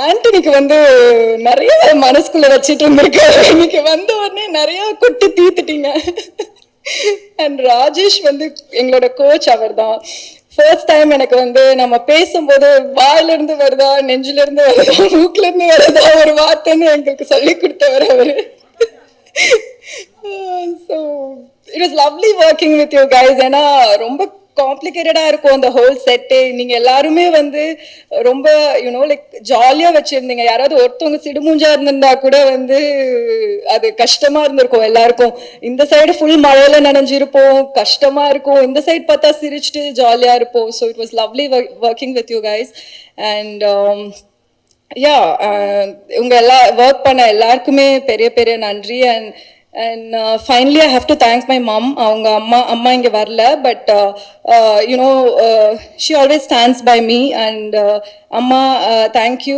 ஆண்டனிக்கு வந்து நிறைய மனசுக்குள்ள வச்சிட்டு இருந்திருக்காரு. இன்னைக்கு வந்த உடனே நிறைய கொட்டி தீத்துட்டீங்க. அண்ட் ராஜேஷ் வந்து எங்களோட கோச் அவர் தான். ஃபர்ஸ்ட் டைம் எனக்கு வந்து நம்ம பேசும்போது வாயில இருந்து வருதா, நெஞ்சில இருந்து வருதா, மூக்குல இருந்து வருதா ஒரு வார்த்தைன்னு எங்களுக்கு சொல்லி கொடுத்தவர் அவரு. So it was lovely working with you guys. ஏன்னா ரொம்ப காம்ப்ளிகேட்டடா இருக்கும் அந்த ஹோல் செட்டே. நீங்க எல்லாருமே வந்து ரொம்ப யூனோ லைக் ஜாலியா வச்சிருந்தீங்க. யாராவது ஒருத்தவங்க சிடுமூஞ்சா இருந்திருந்தா கூட வந்து அது கஷ்டமா இருந்திருக்கும் எல்லாருக்கும். இந்த சைடு ஃபுல் மழையில நனைஞ்சிருப்போம், கஷ்டமா இருக்கும். இந்த சைடு பார்த்தா சிரிச்சுட்டு ஜாலியா இருப்போம். So it was lovely working with you guys. And yeah, உங்க எல்லா ஒர்க் பண்ண எல்லாருக்குமே பெரிய பெரிய நன்றி. And finally I have to thank my mum. அவங்க அம்மா இங்கே வரல, but you know she always stands by me. And அம்மா, தேங்க்யூ